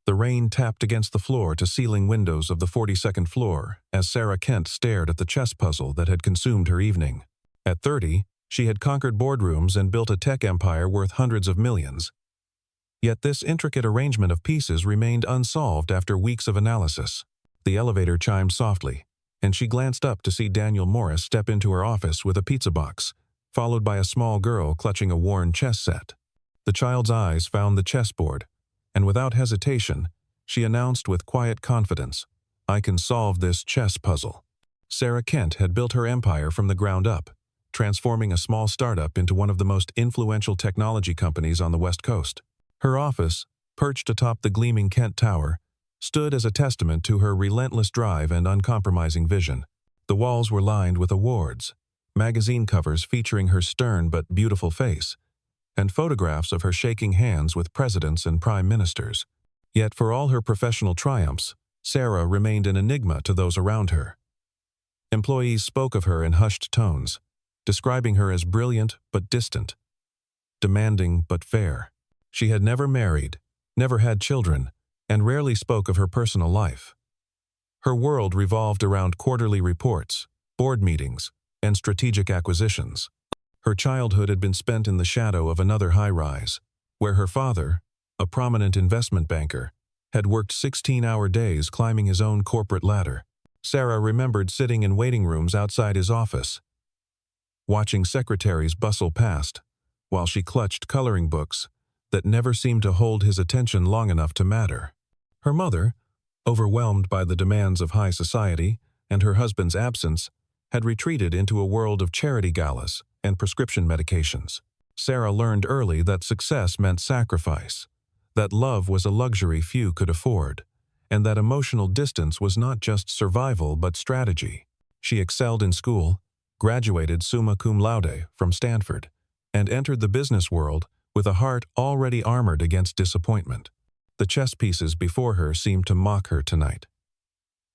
The rain tapped against the floor-to-ceiling windows of the 42nd floor as Sarah Kent stared at the chess puzzle that had consumed her evening. At 30, she had conquered boardrooms and built a tech empire worth hundreds of millions. Yet this intricate arrangement of pieces remained unsolved after weeks of analysis. The elevator chimed softly, and she glanced up to see Daniel Morris step into her office with a pizza box, followed by a small girl clutching a worn chess set. The child's eyes found the chessboard, and without hesitation, she announced with quiet confidence, "I can solve this chess puzzle." Sarah Kent had built her empire from the ground up, transforming a small startup into one of the most influential technology companies on the West Coast. Her office, perched atop the gleaming Kent Tower, stood as a testament to her relentless drive and uncompromising vision. The walls were lined with awards, magazine covers featuring her stern but beautiful face, and photographs of her shaking hands with presidents and prime ministers. Yet for all her professional triumphs, Sarah remained an enigma to those around her. Employees spoke of her in hushed tones, describing her as brilliant but distant, demanding but fair. She had never married, never had children, and rarely spoke of her personal life. Her world revolved around quarterly reports, board meetings, and strategic acquisitions. Her childhood had been spent in the shadow of another high-rise, where her father, a prominent investment banker, had worked 16-hour days climbing his own corporate ladder. Sarah remembered sitting in waiting rooms outside his office, watching secretaries bustle past, while she clutched coloring books that never seemed to hold his attention long enough to matter. Her mother, overwhelmed by the demands of high society and her husband's absence, had retreated into a world of charity galas and prescription medications. Sarah learned early that success meant sacrifice, that love was a luxury few could afford, and that emotional distance was not just survival but strategy. She excelled in school, graduated summa cum laude from Stanford, and entered the business world with a heart already armored against disappointment. The chess pieces before her seemed to mock her tonight.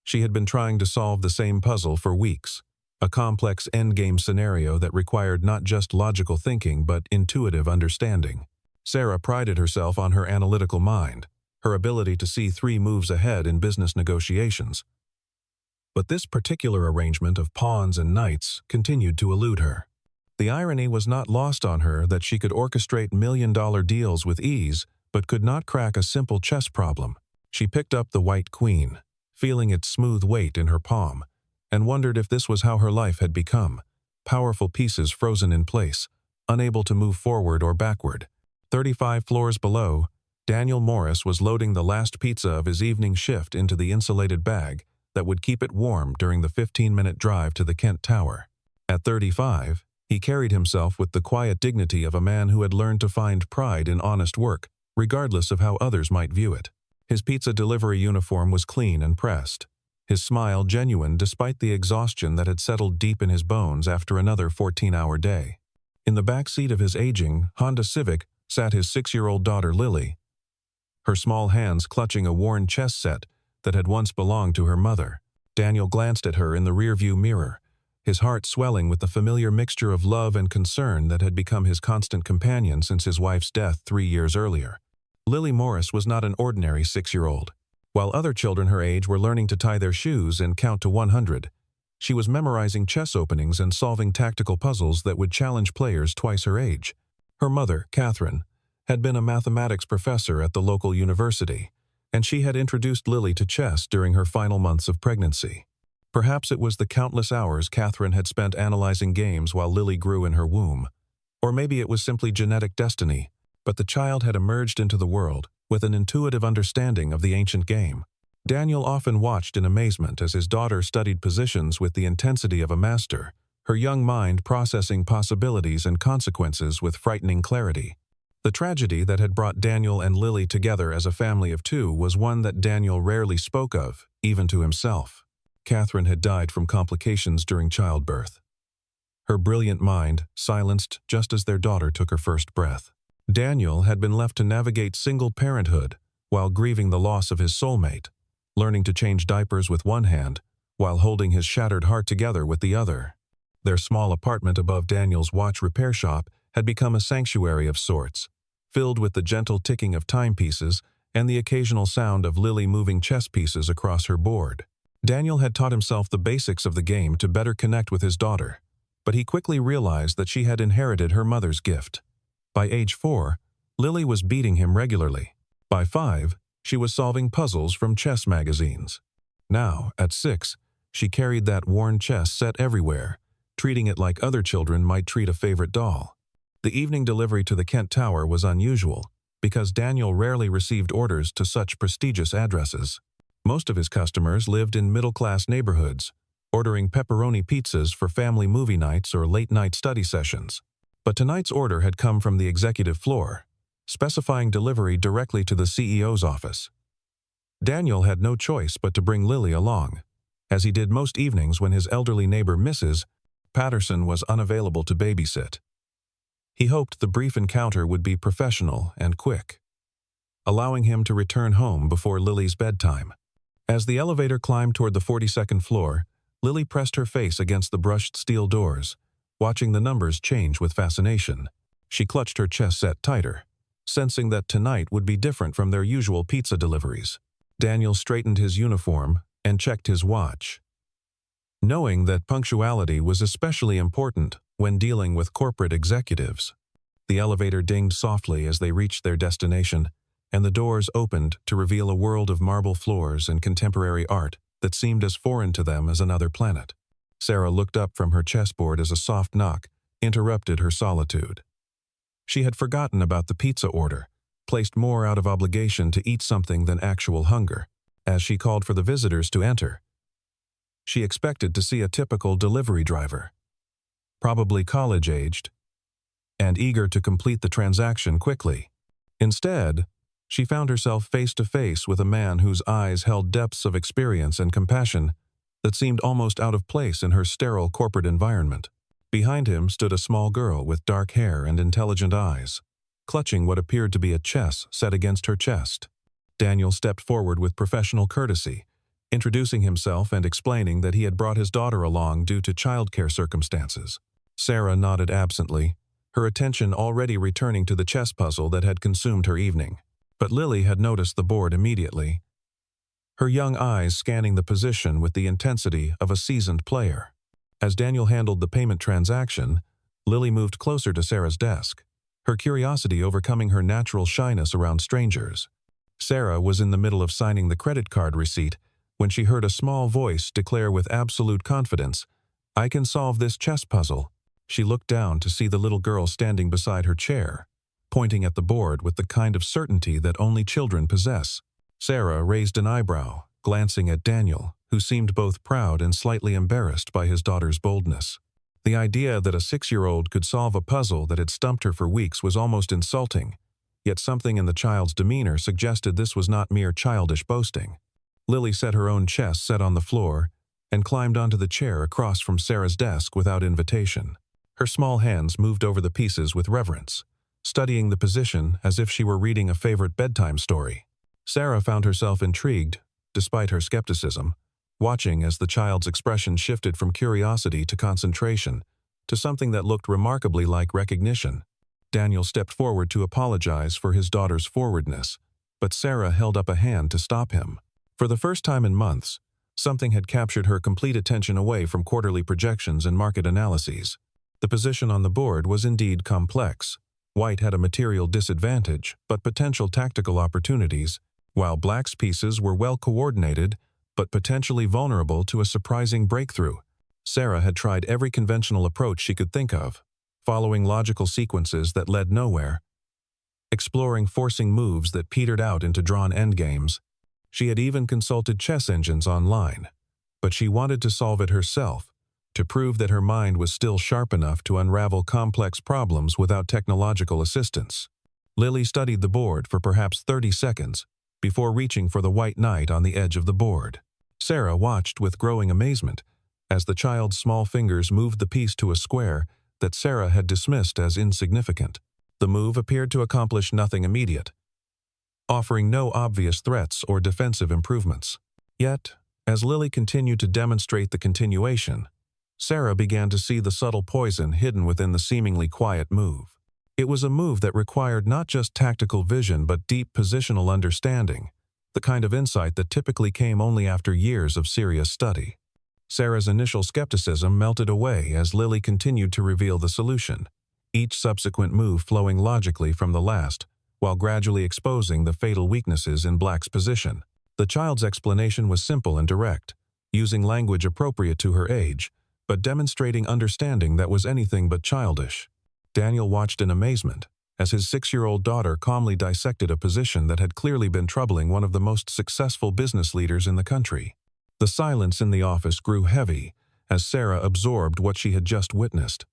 She had been trying to solve the same puzzle for weeks, a complex endgame scenario that required not just logical thinking but intuitive understanding. Sarah prided herself on her analytical mind, her ability to see 3 moves ahead in business negotiations. But this particular arrangement of pawns and knights continued to elude her. The irony was not lost on her that she could orchestrate million-dollar deals with ease but could not crack a simple chess problem. She picked up the white queen, feeling its smooth weight in her palm, and wondered if this was how her life had become, powerful pieces frozen in place, unable to move forward or backward. 35 floors below, Daniel Morris was loading the last pizza of his evening shift into the insulated bag that would keep it warm during the 15-minute drive to the Kent Tower. At 35, he carried himself with the quiet dignity of a man who had learned to find pride in honest work, regardless of how others might view it. His pizza delivery uniform was clean and pressed, his smile genuine despite the exhaustion that had settled deep in his bones after another 14-hour day. In the back seat of his aging Honda Civic sat his 6-year-old daughter Lily, her small hands clutching a worn chess set that had once belonged to her mother. Daniel glanced at her in the rearview mirror, his heart swelling with the familiar mixture of love and concern that had become his constant companion since his wife's death 3 years earlier. Lily Morris was not an ordinary 6-year-old. While other children her age were learning to tie their shoes and count to 100, she was memorizing chess openings and solving tactical puzzles that would challenge players twice her age. Her mother, Catherine, had been a mathematics professor at the local university, and she had introduced Lily to chess during her final months of pregnancy. Perhaps it was the countless hours Catherine had spent analyzing games while Lily grew in her womb. Or maybe it was simply genetic destiny, but the child had emerged into the world with an intuitive understanding of the ancient game. Daniel often watched in amazement as his daughter studied positions with the intensity of a master, her young mind processing possibilities and consequences with frightening clarity. The tragedy that had brought Daniel and Lily together as a family of 2 was one that Daniel rarely spoke of, even to himself. Catherine had died from complications during childbirth, her brilliant mind silenced just as their daughter took her first breath. Daniel had been left to navigate single parenthood while grieving the loss of his soulmate, learning to change diapers with one hand while holding his shattered heart together with the other. Their small apartment above Daniel's watch repair shop had become a sanctuary of sorts, filled with the gentle ticking of timepieces and the occasional sound of Lily moving chess pieces across her board. Daniel had taught himself the basics of the game to better connect with his daughter, but he quickly realized that she had inherited her mother's gift. By age 4, Lily was beating him regularly. By 5, she was solving puzzles from chess magazines. Now, at 6, she carried that worn chess set everywhere, treating it like other children might treat a favorite doll. The evening delivery to the Kent Tower was unusual, because Daniel rarely received orders to such prestigious addresses. Most of his customers lived in middle-class neighborhoods, ordering pepperoni pizzas for family movie nights or late-night study sessions. But tonight's order had come from the executive floor, specifying delivery directly to the CEO's office. Daniel had no choice but to bring Lily along, as he did most evenings when his elderly neighbor Mrs. Patterson was unavailable to babysit. He hoped the brief encounter would be professional and quick, allowing him to return home before Lily's bedtime. As the elevator climbed toward the 42nd floor, Lily pressed her face against the brushed steel doors, watching the numbers change with fascination. She clutched her chess set tighter, sensing that tonight would be different from their usual pizza deliveries. Daniel straightened his uniform and checked his watch, knowing that punctuality was especially important when dealing with corporate executives. The elevator dinged softly as they reached their destination, and the doors opened to reveal a world of marble floors and contemporary art that seemed as foreign to them as another planet. Sarah looked up from her chessboard as a soft knock interrupted her solitude. She had forgotten about the pizza order, placed more out of obligation to eat something than actual hunger. As she called for the visitors to enter, she expected to see a typical delivery driver, probably college-aged, and eager to complete the transaction quickly. Instead, she found herself face-to-face with a man whose eyes held depths of experience and compassion that seemed almost out of place in her sterile corporate environment. Behind him stood a small girl with dark hair and intelligent eyes, clutching what appeared to be a chess set against her chest. Daniel stepped forward with professional courtesy, introducing himself and explaining that he had brought his daughter along due to childcare circumstances. Sarah nodded absently, her attention already returning to the chess puzzle that had consumed her evening. But Lily had noticed the board immediately, her young eyes scanning the position with the intensity of a seasoned player. As Daniel handled the payment transaction, Lily moved closer to Sarah's desk, her curiosity overcoming her natural shyness around strangers. Sarah was in the middle of signing the credit card receipt when she heard a small voice declare with absolute confidence, "I can solve this chess puzzle." She looked down to see the little girl standing beside her chair, pointing at the board with the kind of certainty that only children possess. Sarah raised an eyebrow, glancing at Daniel, who seemed both proud and slightly embarrassed by his daughter's boldness. The idea that a 6-year-old could solve a puzzle that had stumped her for weeks was almost insulting, yet something in the child's demeanor suggested this was not mere childish boasting. Lily set her own chess set on the floor and climbed onto the chair across from Sarah's desk without invitation. Her small hands moved over the pieces with reverence, studying the position as if she were reading a favorite bedtime story. Sarah found herself intrigued, despite her skepticism, watching as the child's expression shifted from curiosity to concentration, to something that looked remarkably like recognition. Daniel stepped forward to apologize for his daughter's forwardness, but Sarah held up a hand to stop him. For the first time in months, something had captured her complete attention away from quarterly projections and market analyses. The position on the board was indeed complex. White had a material disadvantage, but potential tactical opportunities, while Black's pieces were well coordinated, but potentially vulnerable to a surprising breakthrough. Sarah had tried every conventional approach she could think of, following logical sequences that led nowhere, exploring forcing moves that petered out into drawn endgames. She had even consulted chess engines online, but she wanted to solve it herself, to prove that her mind was still sharp enough to unravel complex problems without technological assistance. Lily studied the board for perhaps 30 seconds before reaching for the white knight on the edge of the board. Sarah watched with growing amazement as the child's small fingers moved the piece to a square that Sarah had dismissed as insignificant. The move appeared to accomplish nothing immediate, offering no obvious threats or defensive improvements. Yet, as Lily continued to demonstrate the continuation, Sarah began to see the subtle poison hidden within the seemingly quiet move. It was a move that required not just tactical vision but deep positional understanding, the kind of insight that typically came only after years of serious study. Sarah's initial skepticism melted away as Lily continued to reveal the solution, each subsequent move flowing logically from the last, while gradually exposing the fatal weaknesses in Black's position. The child's explanation was simple and direct, using language appropriate to her age, but demonstrating understanding that was anything but childish. Daniel watched in amazement as his 6-year-old daughter calmly dissected a position that had clearly been troubling one of the most successful business leaders in the country. The silence in the office grew heavy as Sarah absorbed what she had just witnessed.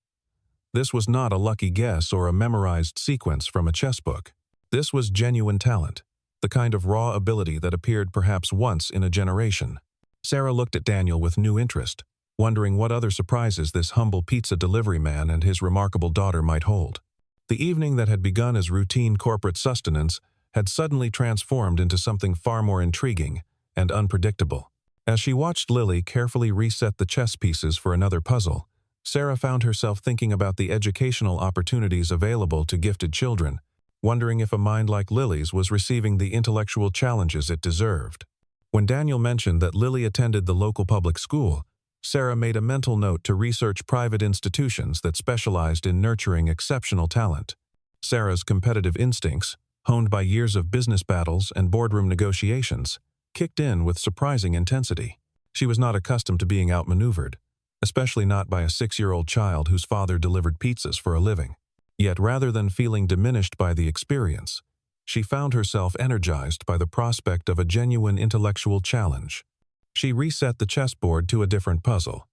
This was not a lucky guess or a memorized sequence from a chess book. This was genuine talent, the kind of raw ability that appeared perhaps once in a generation. Sarah looked at Daniel with new interest, wondering what other surprises this humble pizza delivery man and his remarkable daughter might hold. The evening that had begun as routine corporate sustenance had suddenly transformed into something far more intriguing and unpredictable. As she watched Lily carefully reset the chess pieces for another puzzle, Sarah found herself thinking about the educational opportunities available to gifted children, wondering if a mind like Lily's was receiving the intellectual challenges it deserved. When Daniel mentioned that Lily attended the local public school, Sarah made a mental note to research private institutions that specialized in nurturing exceptional talent. Sarah's competitive instincts, honed by years of business battles and boardroom negotiations, kicked in with surprising intensity. She was not accustomed to being outmaneuvered, especially not by a 6-year-old child whose father delivered pizzas for a living. Yet rather than feeling diminished by the experience, she found herself energized by the prospect of a genuine intellectual challenge. She reset the chessboard to a different puzzle,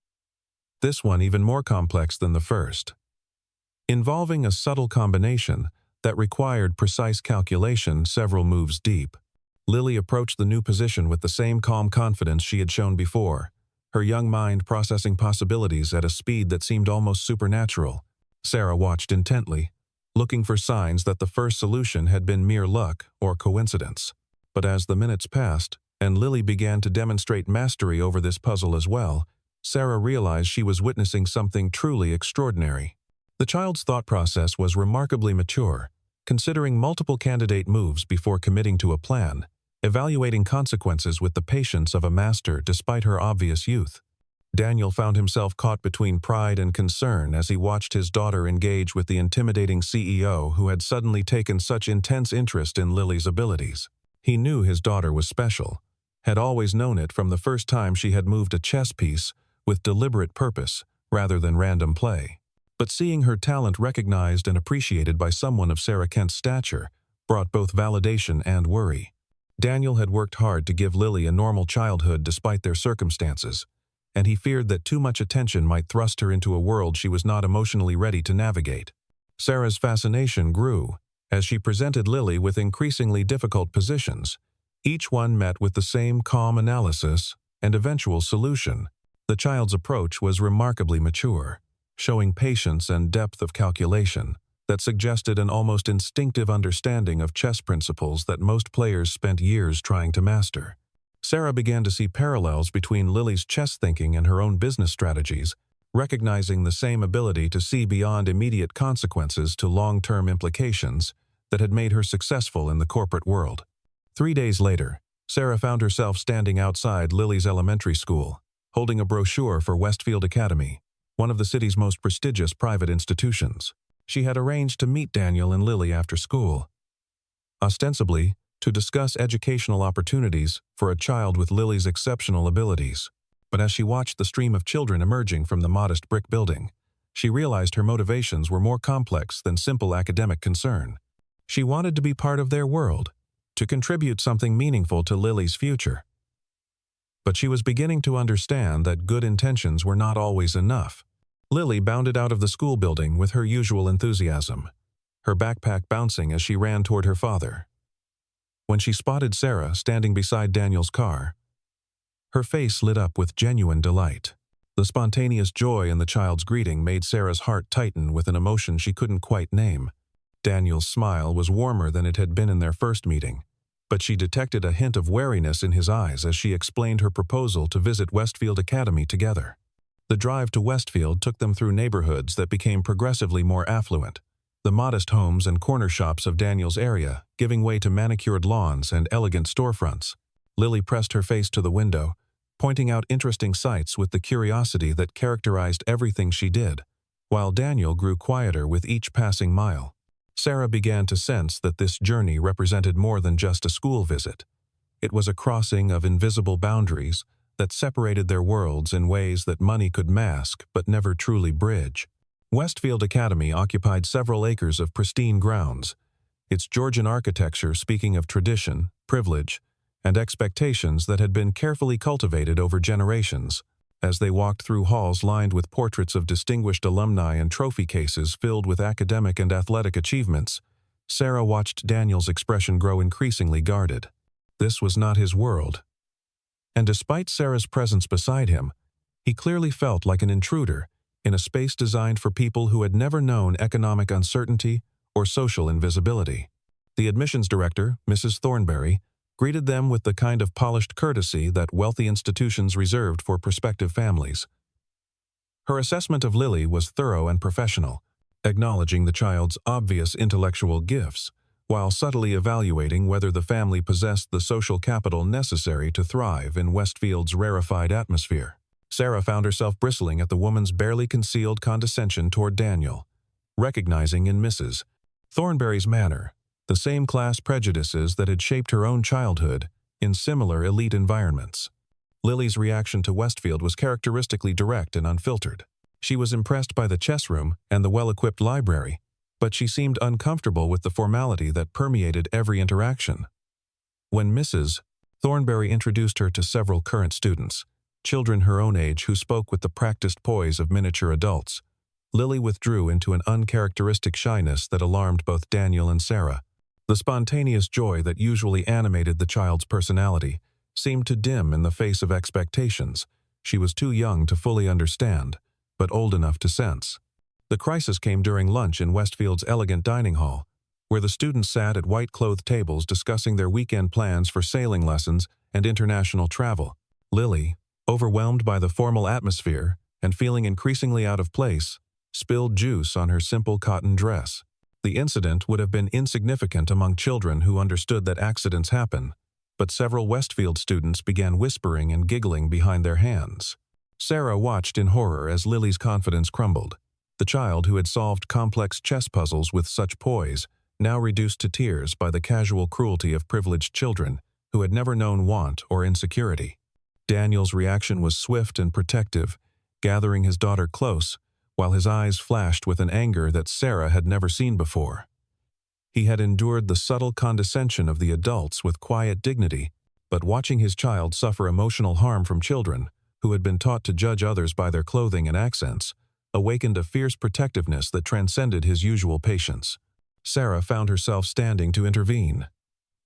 this one even more complex than the first, involving a subtle combination that required precise calculation several moves deep. Lily approached the new position with the same calm confidence she had shown before, her young mind processing possibilities at a speed that seemed almost supernatural. Sarah watched intently, looking for signs that the first solution had been mere luck or coincidence. But as the minutes passed, and Lily began to demonstrate mastery over this puzzle as well, Sarah realized she was witnessing something truly extraordinary. The child's thought process was remarkably mature, considering multiple candidate moves before committing to a plan, evaluating consequences with the patience of a master despite her obvious youth. Daniel found himself caught between pride and concern as he watched his daughter engage with the intimidating CEO who had suddenly taken such intense interest in Lily's abilities. He knew his daughter was special, had always known it from the first time she had moved a chess piece with deliberate purpose rather than random play. But seeing her talent recognized and appreciated by someone of Sarah Kent's stature brought both validation and worry. Daniel had worked hard to give Lily a normal childhood despite their circumstances, and he feared that too much attention might thrust her into a world she was not emotionally ready to navigate. Sarah's fascination grew as she presented Lily with increasingly difficult positions, each one met with the same calm analysis and eventual solution. The child's approach was remarkably mature, showing patience and depth of calculation that suggested an almost instinctive understanding of chess principles that most players spent years trying to master. Sarah began to see parallels between Lily's chess thinking and her own business strategies, recognizing the same ability to see beyond immediate consequences to long-term implications that had made her successful in the corporate world. 3 days later, Sarah found herself standing outside Lily's elementary school, holding a brochure for Westfield Academy, one of the city's most prestigious private institutions. She had arranged to meet Daniel and Lily after school, ostensibly to discuss educational opportunities for a child with Lily's exceptional abilities. But as she watched the stream of children emerging from the modest brick building, she realized her motivations were more complex than simple academic concern. She wanted to be part of their world, to contribute something meaningful to Lily's future. But she was beginning to understand that good intentions were not always enough. Lily bounded out of the school building with her usual enthusiasm, her backpack bouncing as she ran toward her father. When she spotted Sarah standing beside Daniel's car, her face lit up with genuine delight. The spontaneous joy in the child's greeting made Sarah's heart tighten with an emotion she couldn't quite name. Daniel's smile was warmer than it had been in their first meeting, but she detected a hint of wariness in his eyes as she explained her proposal to visit Westfield Academy together. The drive to Westfield took them through neighborhoods that became progressively more affluent, the modest homes and corner shops of Daniel's area giving way to manicured lawns and elegant storefronts. Lily pressed her face to the window, pointing out interesting sights with the curiosity that characterized everything she did, while Daniel grew quieter with each passing mile. Sarah began to sense that this journey represented more than just a school visit. It was a crossing of invisible boundaries that separated their worlds in ways that money could mask but never truly bridge. Westfield Academy occupied several acres of pristine grounds, its Georgian architecture speaking of tradition, privilege, and expectations that had been carefully cultivated over generations. As they walked through halls lined with portraits of distinguished alumni and trophy cases filled with academic and athletic achievements, Sarah watched Daniel's expression grow increasingly guarded. This was not his world. And despite Sarah's presence beside him, he clearly felt like an intruder in a space designed for people who had never known economic uncertainty or social invisibility. The admissions director, Mrs. Thornberry, greeted them with the kind of polished courtesy that wealthy institutions reserved for prospective families. Her assessment of Lily was thorough and professional, acknowledging the child's obvious intellectual gifts, while subtly evaluating whether the family possessed the social capital necessary to thrive in Westfield's rarefied atmosphere. Sarah found herself bristling at the woman's barely concealed condescension toward Daniel, recognizing in Mrs. Thornberry's manner the same class prejudices that had shaped her own childhood in similar elite environments. Lily's reaction to Westfield was characteristically direct and unfiltered. She was impressed by the chess room and the well-equipped library, but she seemed uncomfortable with the formality that permeated every interaction. When Mrs. Thornberry introduced her to several current students, children her own age who spoke with the practiced poise of miniature adults, Lily withdrew into an uncharacteristic shyness that alarmed both Daniel and Sarah. The spontaneous joy that usually animated the child's personality seemed to dim in the face of expectations she was too young to fully understand, but old enough to sense. The crisis came during lunch in Westfield's elegant dining hall, where the students sat at white-clothed tables discussing their weekend plans for sailing lessons and international travel. Lily, overwhelmed by the formal atmosphere and feeling increasingly out of place, spilled juice on her simple cotton dress. The incident would have been insignificant among children who understood that accidents happen, but several Westfield students began whispering and giggling behind their hands. Sarah watched in horror as Lily's confidence crumbled. The child who had solved complex chess puzzles with such poise, now reduced to tears by the casual cruelty of privileged children who had never known want or insecurity. Daniel's reaction was swift and protective, gathering his daughter close, while his eyes flashed with an anger that Sarah had never seen before. He had endured the subtle condescension of the adults with quiet dignity, but watching his child suffer emotional harm from children, who had been taught to judge others by their clothing and accents, awakened a fierce protectiveness that transcended his usual patience. Sarah found herself standing to intervene,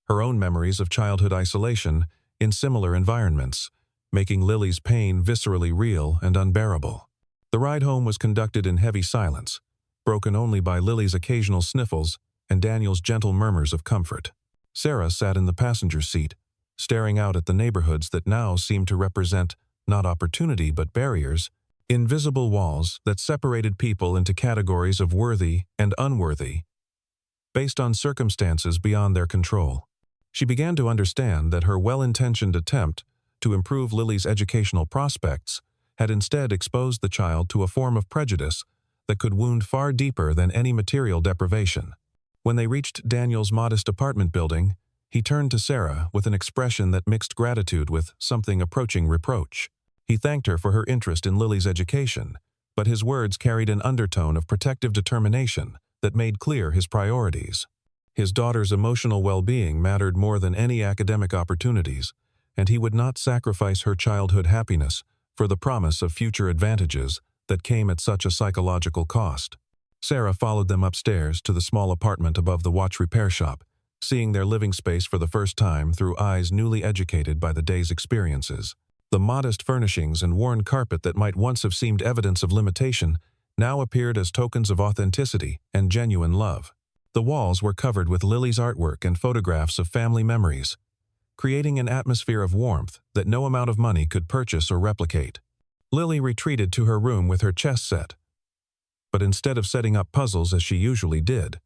her own memories of childhood isolation in similar environments, making Lily's pain viscerally real and unbearable. The ride home was conducted in heavy silence, broken only by Lily's occasional sniffles and Daniel's gentle murmurs of comfort. Sarah sat in the passenger seat, staring out at the neighborhoods that now seemed to represent not opportunity but barriers, invisible walls that separated people into categories of worthy and unworthy, based on circumstances beyond their control. She began to understand that her well-intentioned attempt to improve Lily's educational prospects had instead exposed the child to a form of prejudice that could wound far deeper than any material deprivation. When they reached Daniel's modest apartment building, he turned to Sarah with an expression that mixed gratitude with something approaching reproach. He thanked her for her interest in Lily's education, but his words carried an undertone of protective determination that made clear his priorities. His daughter's emotional well-being mattered more than any academic opportunities, and he would not sacrifice her childhood happiness for the promise of future advantages that came at such a psychological cost. Sarah followed them upstairs to the small apartment above the watch repair shop, seeing their living space for the first time through eyes newly educated by the day's experiences. The modest furnishings and worn carpet that might once have seemed evidence of limitation now appeared as tokens of authenticity and genuine love. The walls were covered with Lily's artwork and photographs of family memories, creating an atmosphere of warmth that no amount of money could purchase or replicate. Lily retreated to her room with her chess set, but instead of setting up puzzles as she usually did,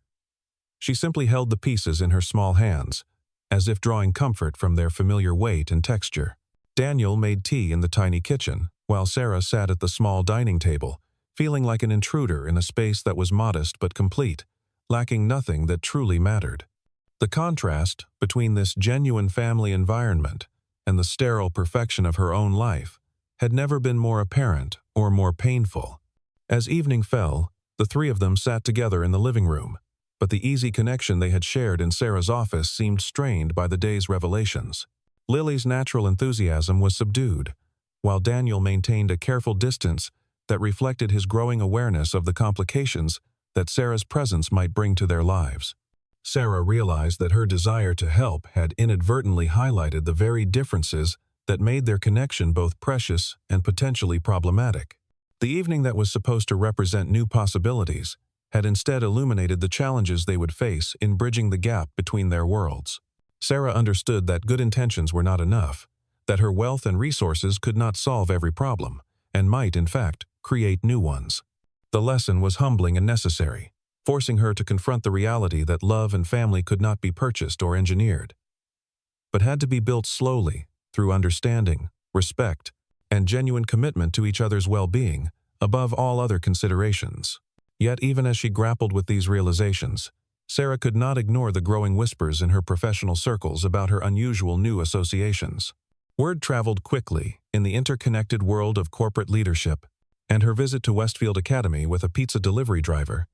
she simply held the pieces in her small hands, as if drawing comfort from their familiar weight and texture. Daniel made tea in the tiny kitchen, while Sarah sat at the small dining table, feeling like an intruder in a space that was modest but complete, lacking nothing that truly mattered. The contrast between this genuine family environment and the sterile perfection of her own life had never been more apparent or more painful. As evening fell, the three of them sat together in the living room, but the easy connection they had shared in Sarah's office seemed strained by the day's revelations. Lily's natural enthusiasm was subdued, while Daniel maintained a careful distance that reflected his growing awareness of the complications that Sarah's presence might bring to their lives. Sarah realized that her desire to help had inadvertently highlighted the very differences that made their connection both precious and potentially problematic. The evening that was supposed to represent new possibilities had instead illuminated the challenges they would face in bridging the gap between their worlds. Sarah understood that good intentions were not enough, that her wealth and resources could not solve every problem, and might, in fact, create new ones. The lesson was humbling and necessary, forcing her to confront the reality that love and family could not be purchased or engineered, but had to be built slowly through understanding, respect, and genuine commitment to each other's well-being, above all other considerations. Yet even as she grappled with these realizations, Sarah could not ignore the growing whispers in her professional circles about her unusual new associations. Word traveled quickly in the interconnected world of corporate leadership, and her visit to Westfield Academy with a pizza delivery driver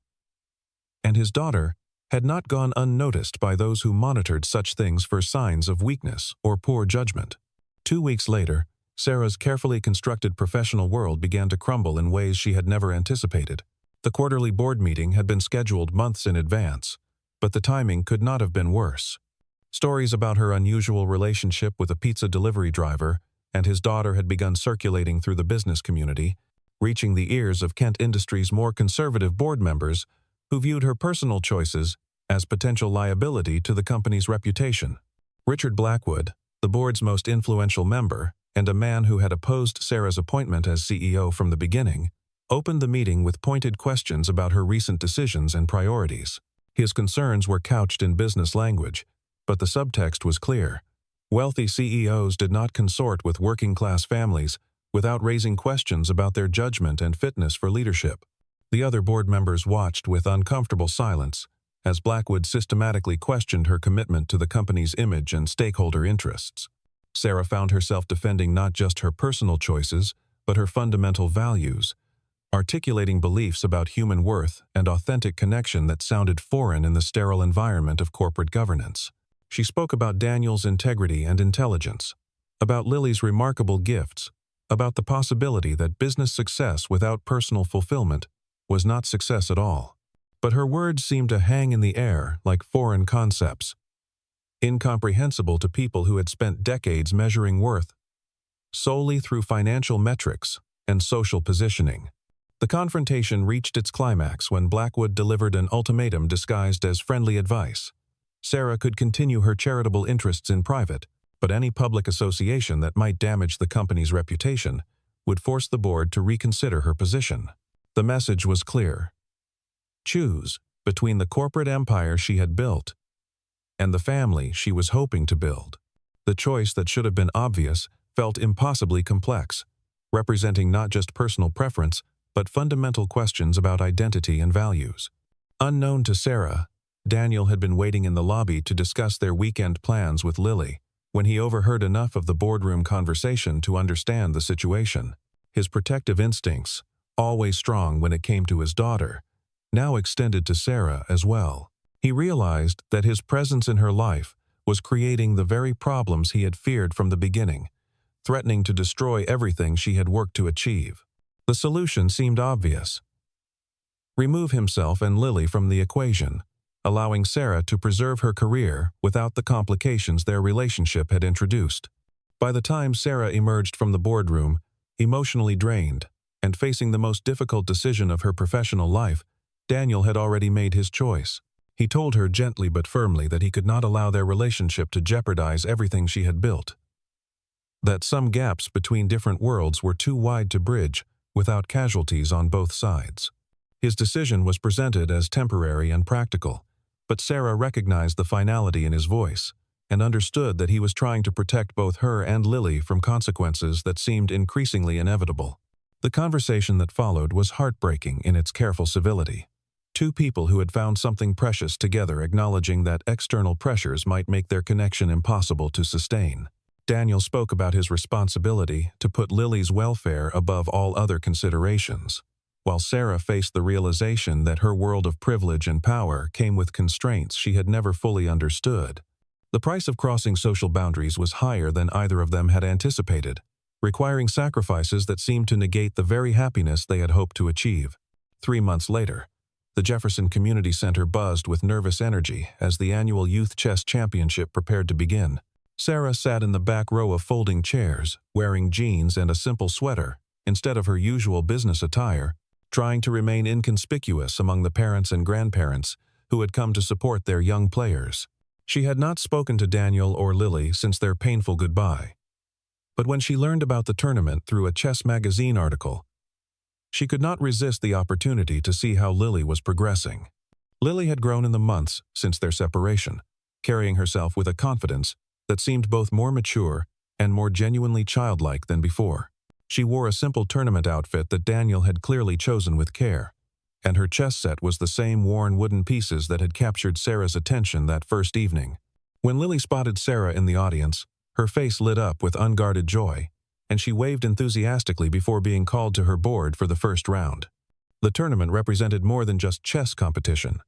and his daughter had not gone unnoticed by those who monitored such things for signs of weakness or poor judgment. 2 weeks later, Sarah's carefully constructed professional world began to crumble in ways she had never anticipated. The quarterly board meeting had been scheduled months in advance, but the timing could not have been worse. Stories about her unusual relationship with a pizza delivery driver and his daughter had begun circulating through the business community, reaching the ears of Kent Industries' more conservative board members who viewed her personal choices as potential liability to the company's reputation. Richard Blackwood, the board's most influential member and a man who had opposed Sarah's appointment as CEO from the beginning, opened the meeting with pointed questions about her recent decisions and priorities. His concerns were couched in business language, but the subtext was clear. Wealthy CEOs did not consort with working-class families without raising questions about their judgment and fitness for leadership. The other board members watched with uncomfortable silence as Blackwood systematically questioned her commitment to the company's image and stakeholder interests. Sarah found herself defending not just her personal choices, but her fundamental values, articulating beliefs about human worth and authentic connection that sounded foreign in the sterile environment of corporate governance. She spoke about Daniel's integrity and intelligence, about Lily's remarkable gifts, about the possibility that business success without personal fulfillment was not success at all. But her words seemed to hang in the air like foreign concepts, incomprehensible to people who had spent decades measuring worth solely through financial metrics and social positioning. The confrontation reached its climax when Blackwood delivered an ultimatum disguised as friendly advice. Sarah could continue her charitable interests in private, but any public association that might damage the company's reputation would force the board to reconsider her position. The message was clear. Choose between the corporate empire she had built and the family she was hoping to build. The choice that should have been obvious felt impossibly complex, representing not just personal preference, but fundamental questions about identity and values. Unknown to Sarah, Daniel had been waiting in the lobby to discuss their weekend plans with Lily when he overheard enough of the boardroom conversation to understand the situation. His protective instincts, always strong when it came to his daughter, now extended to Sarah as well. He realized that his presence in her life was creating the very problems he had feared from the beginning, threatening to destroy everything she had worked to achieve. The solution seemed obvious. Remove himself and Lily from the equation, allowing Sarah to preserve her career without the complications their relationship had introduced. By the time Sarah emerged from the boardroom, emotionally drained, and facing the most difficult decision of her professional life, Daniel had already made his choice. He told her gently but firmly that he could not allow their relationship to jeopardize everything she had built. That some gaps between different worlds were too wide to bridge without casualties on both sides. His decision was presented as temporary and practical, but Sarah recognized the finality in his voice and understood that he was trying to protect both her and Lily from consequences that seemed increasingly inevitable. The conversation that followed was heartbreaking in its careful civility. Two people who had found something precious together acknowledging that external pressures might make their connection impossible to sustain. Daniel spoke about his responsibility to put Lily's welfare above all other considerations, while Sarah faced the realization that her world of privilege and power came with constraints she had never fully understood. The price of crossing social boundaries was higher than either of them had anticipated, requiring sacrifices that seemed to negate the very happiness they had hoped to achieve. 3 months later, the Jefferson Community Center buzzed with nervous energy as the annual Youth Chess Championship prepared to begin. Sarah sat in the back row of folding chairs, wearing jeans and a simple sweater, instead of her usual business attire, trying to remain inconspicuous among the parents and grandparents who had come to support their young players. She had not spoken to Daniel or Lily since their painful goodbye. But when she learned about the tournament through a chess magazine article, she could not resist the opportunity to see how Lily was progressing. Lily had grown in the months since their separation, carrying herself with a confidence that seemed both more mature and more genuinely childlike than before. She wore a simple tournament outfit that Daniel had clearly chosen with care, and her chess set was the same worn wooden pieces that had captured Sarah's attention that first evening. When Lily spotted Sarah in the audience, her face lit up with unguarded joy, and she waved enthusiastically before being called to her board for the first round. The tournament represented more than just chess competition.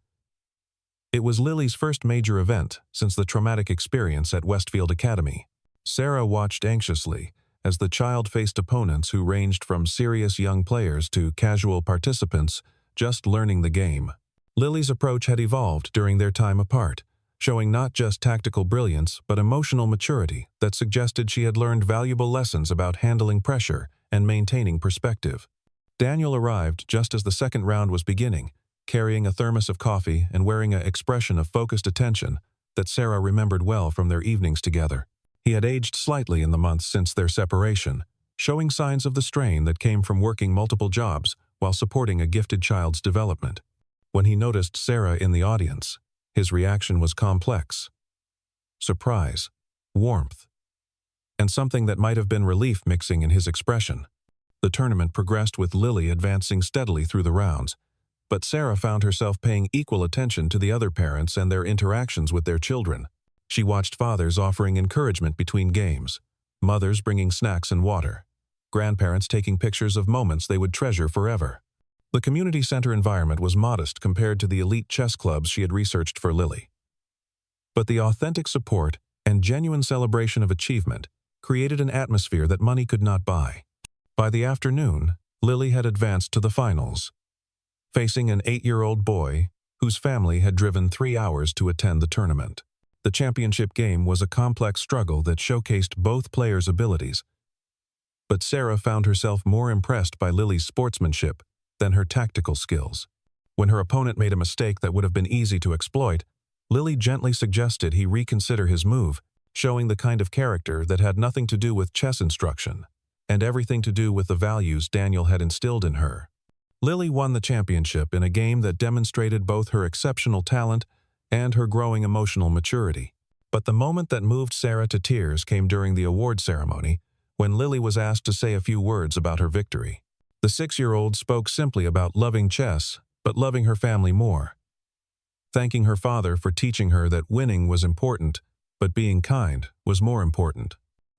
It was Lily's first major event since the traumatic experience at Westfield Academy. Sarah watched anxiously as the child faced opponents who ranged from serious young players to casual participants just learning the game. Lily's approach had evolved during their time apart, showing not just tactical brilliance but emotional maturity that suggested she had learned valuable lessons about handling pressure and maintaining perspective. Daniel arrived just as the second round was beginning, carrying a thermos of coffee and wearing an expression of focused attention that Sarah remembered well from their evenings together. He had aged slightly in the months since their separation, showing signs of the strain that came from working multiple jobs while supporting a gifted child's development. When he noticed Sarah in the audience, his reaction was complex: surprise, warmth, and something that might have been relief mixing in his expression. The tournament progressed with Lily advancing steadily through the rounds, but Sarah found herself paying equal attention to the other parents and their interactions with their children. She watched fathers offering encouragement between games, mothers bringing snacks and water, grandparents taking pictures of moments they would treasure forever. The community center environment was modest compared to the elite chess clubs she had researched for Lily. But the authentic support and genuine celebration of achievement created an atmosphere that money could not buy. By the afternoon, Lily had advanced to the finals, facing an 8-year-old boy whose family had driven 3 hours to attend the tournament. The championship game was a complex struggle that showcased both players' abilities, but Sarah found herself more impressed by Lily's sportsmanship than her tactical skills. When her opponent made a mistake that would have been easy to exploit, Lily gently suggested he reconsider his move, showing the kind of character that had nothing to do with chess instruction and everything to do with the values Daniel had instilled in her. Lily won the championship in a game that demonstrated both her exceptional talent and her growing emotional maturity. But the moment that moved Sarah to tears came during the award ceremony, when Lily was asked to say a few words about her victory. The 6-year-old spoke simply about loving chess, but loving her family more, thanking her father for teaching her that winning was important, but being kind was more important.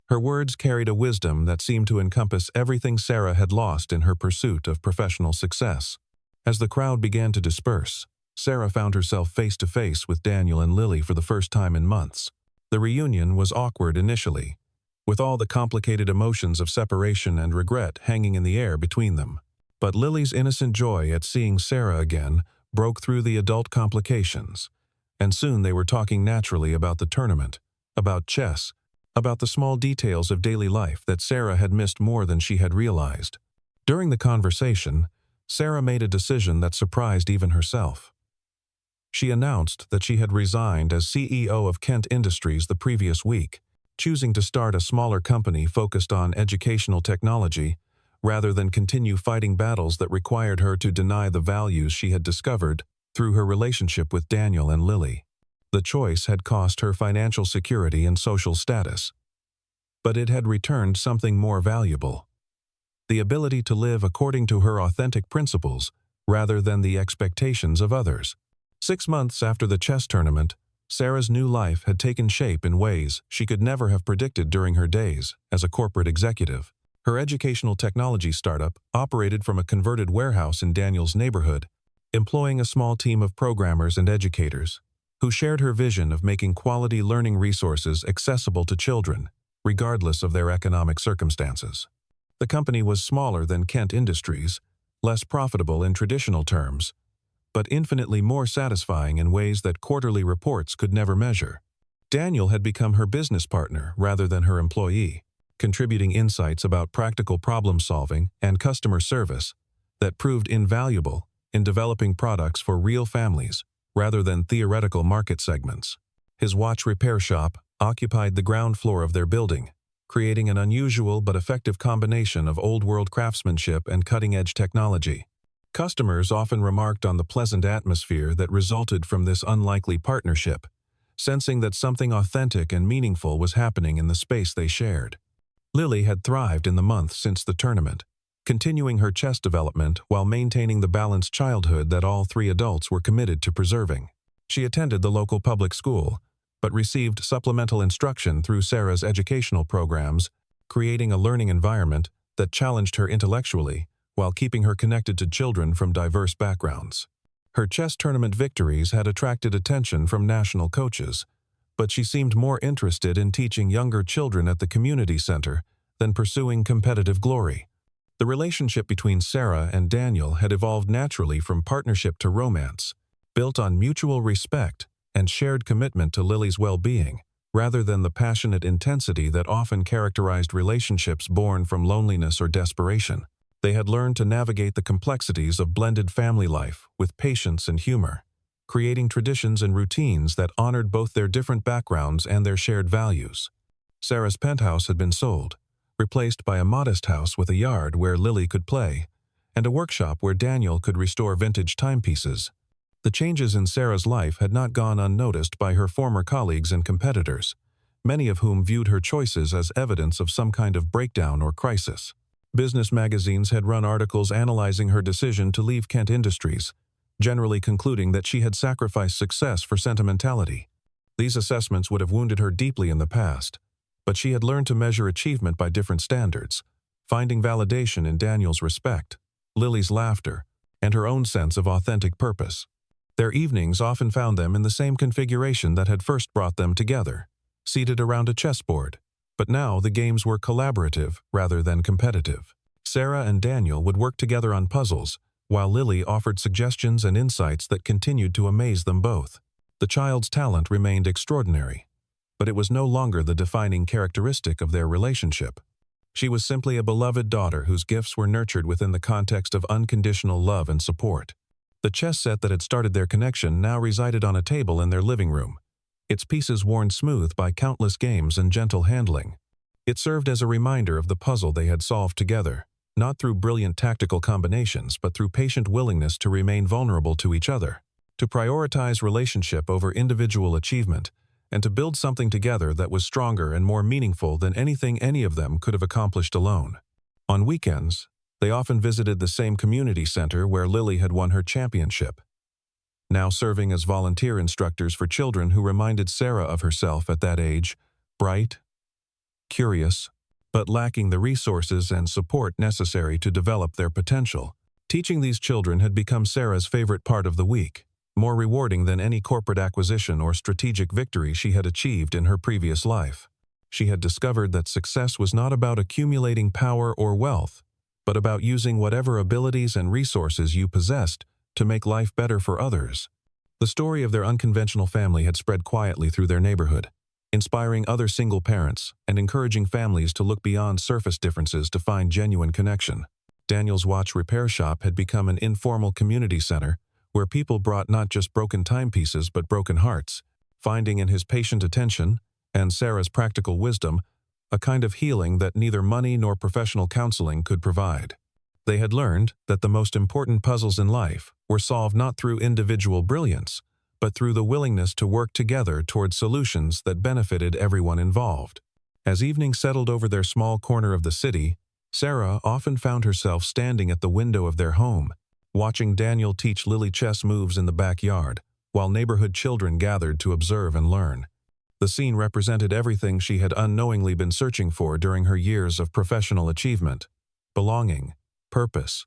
Her words carried a wisdom that seemed to encompass everything Sarah had lost in her pursuit of professional success. As the crowd began to disperse, Sarah found herself face to face with Daniel and Lily for the first time in months. The reunion was awkward initially, with all the complicated emotions of separation and regret hanging in the air between them. But Lily's innocent joy at seeing Sarah again broke through the adult complications, and soon they were talking naturally about the tournament, about chess, about the small details of daily life that Sarah had missed more than she had realized. During the conversation, Sarah made a decision that surprised even herself. She announced that she had resigned as CEO of Kent Industries the previous week, choosing to start a smaller company focused on educational technology rather than continue fighting battles that required her to deny the values she had discovered through her relationship with Daniel and Lily. The choice had cost her financial security and social status, but it had returned something more valuable: the ability to live according to her authentic principles rather than the expectations of others. 6 months after the chess tournament, Sarah's new life had taken shape in ways she could never have predicted during her days as a corporate executive. Her educational technology startup operated from a converted warehouse in Daniel's neighborhood, employing a small team of programmers and educators who shared her vision of making quality learning resources accessible to children, regardless of their economic circumstances. The company was smaller than Kent Industries, less profitable in traditional terms, but infinitely more satisfying in ways that quarterly reports could never measure. Daniel had become her business partner rather than her employee, contributing insights about practical problem-solving and customer service that proved invaluable in developing products for real families rather than theoretical market segments. His watch repair shop occupied the ground floor of their building, creating an unusual but effective combination of old-world craftsmanship and cutting-edge technology. Customers often remarked on the pleasant atmosphere that resulted from this unlikely partnership, sensing that something authentic and meaningful was happening in the space they shared. Lily had thrived in the months since the tournament, continuing her chess development while maintaining the balanced childhood that all 3 adults were committed to preserving. She attended the local public school, but received supplemental instruction through Sarah's educational programs, creating a learning environment that challenged her intellectually while keeping her connected to children from diverse backgrounds. Her chess tournament victories had attracted attention from national coaches, but she seemed more interested in teaching younger children at the community center than pursuing competitive glory. The relationship between Sarah and Daniel had evolved naturally from partnership to romance, built on mutual respect and shared commitment to Lily's well-being, rather than the passionate intensity that often characterized relationships born from loneliness or desperation. They had learned to navigate the complexities of blended family life with patience and humor, creating traditions and routines that honored both their different backgrounds and their shared values. Sarah's penthouse had been sold, replaced by a modest house with a yard where Lily could play, and a workshop where Daniel could restore vintage timepieces. The changes in Sarah's life had not gone unnoticed by her former colleagues and competitors, many of whom viewed her choices as evidence of some kind of breakdown or crisis. Business magazines had run articles analyzing her decision to leave Kent Industries, generally concluding that she had sacrificed success for sentimentality. These assessments would have wounded her deeply in the past, but she had learned to measure achievement by different standards, finding validation in Daniel's respect, Lily's laughter, and her own sense of authentic purpose. Their evenings often found them in the same configuration that had first brought them together, seated around a chessboard, but now the games were collaborative rather than competitive. Sarah and Daniel would work together on puzzles, while Lily offered suggestions and insights that continued to amaze them both. The child's talent remained extraordinary, but it was no longer the defining characteristic of their relationship. She was simply a beloved daughter whose gifts were nurtured within the context of unconditional love and support. The chess set that had started their connection now resided on a table in their living room, its pieces worn smooth by countless games and gentle handling. It served as a reminder of the puzzle they had solved together, not through brilliant tactical combinations but through patient willingness to remain vulnerable to each other, to prioritize relationship over individual achievement, and to build something together that was stronger and more meaningful than anything any of them could have accomplished alone. On weekends, they often visited the same community center where Lily had won her championship, now serving as volunteer instructors for children who reminded Sarah of herself at that age, bright, curious, but lacking the resources and support necessary to develop their potential. Teaching these children had become Sarah's favorite part of the week, more rewarding than any corporate acquisition or strategic victory she had achieved in her previous life. She had discovered that success was not about accumulating power or wealth, but about using whatever abilities and resources you possessed to make life better for others. The story of their unconventional family had spread quietly through their neighborhood, inspiring other single parents and encouraging families to look beyond surface differences to find genuine connection. Daniel's watch repair shop had become an informal community center where people brought not just broken timepieces but broken hearts, finding in his patient attention and Sarah's practical wisdom a kind of healing that neither money nor professional counseling could provide. They had learned that the most important puzzles in life were solved not through individual brilliance, but through the willingness to work together towards solutions that benefited everyone involved. As evening settled over their small corner of the city, Sarah often found herself standing at the window of their home, watching Daniel teach Lily chess moves in the backyard, while neighborhood children gathered to observe and learn. The scene represented everything she had unknowingly been searching for during her years of professional achievement: belonging, purpose,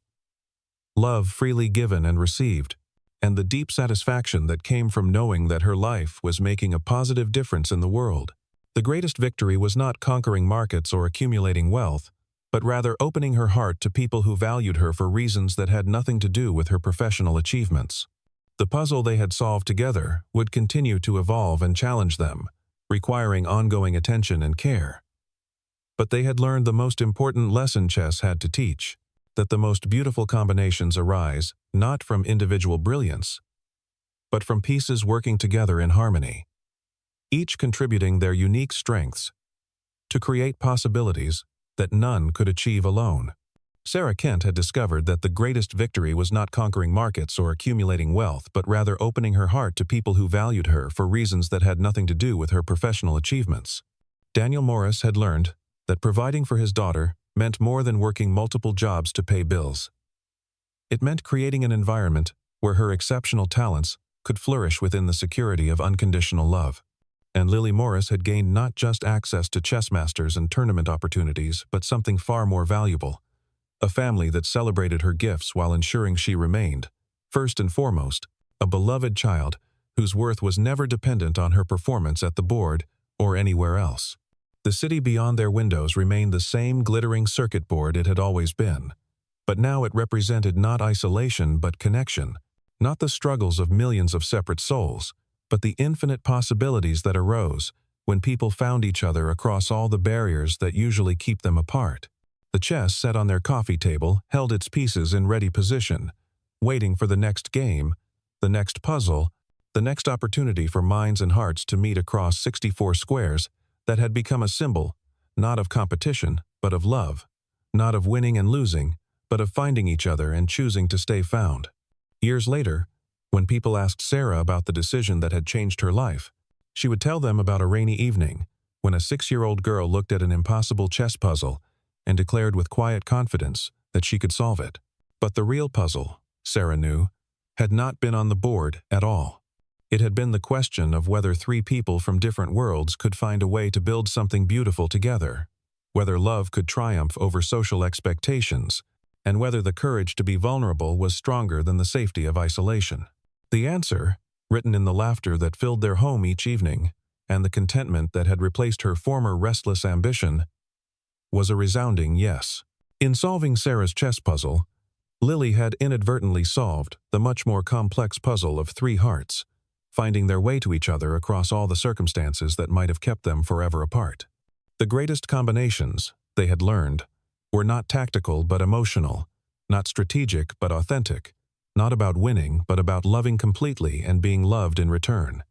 love freely given and received, and the deep satisfaction that came from knowing that her life was making a positive difference in the world. The greatest victory was not conquering markets or accumulating wealth, but rather opening her heart to people who valued her for reasons that had nothing to do with her professional achievements. The puzzle they had solved together would continue to evolve and challenge them, requiring ongoing attention and care. But they had learned the most important lesson chess had to teach: that the most beautiful combinations arise not from individual brilliance, but from pieces working together in harmony, each contributing their unique strengths to create possibilities that none could achieve alone. Sarah Kent had discovered that the greatest victory was not conquering markets or accumulating wealth, but rather opening her heart to people who valued her for reasons that had nothing to do with her professional achievements. Daniel Morris had learned that providing for his daughter meant more than working multiple jobs to pay bills. It meant creating an environment where her exceptional talents could flourish within the security of unconditional love. And Lily Morris had gained not just access to chess masters and tournament opportunities, but something far more valuable: a family that celebrated her gifts while ensuring she remained, first and foremost, a beloved child whose worth was never dependent on her performance at the board or anywhere else. The city beyond their windows remained the same glittering circuit board it had always been, but now it represented not isolation but connection, not the struggles of millions of separate souls, but the infinite possibilities that arose when people found each other across all the barriers that usually keep them apart. The chess set on their coffee table held its pieces in ready position, waiting for the next game, the next puzzle, the next opportunity for minds and hearts to meet across 64 squares that had become a symbol, not of competition, but of love, not of winning and losing, but of finding each other and choosing to stay found. Years later, when people asked Sarah about the decision that had changed her life, she would tell them about a rainy evening when a 6-year-old girl looked at an impossible chess puzzle and declared with quiet confidence that she could solve it. But the real puzzle, Sarah knew, had not been on the board at all. It had been the question of whether 3 people from different worlds could find a way to build something beautiful together, whether love could triumph over social expectations, and whether the courage to be vulnerable was stronger than the safety of isolation. The answer, written in the laughter that filled their home each evening, and the contentment that had replaced her former restless ambition, was a resounding yes. In solving Sarah's chess puzzle, Lily had inadvertently solved the much more complex puzzle of 3 hearts, finding their way to each other across all the circumstances that might have kept them forever apart. The greatest combinations, they had learned, were not tactical but emotional, not strategic but authentic, not about winning but about loving completely and being loved in return.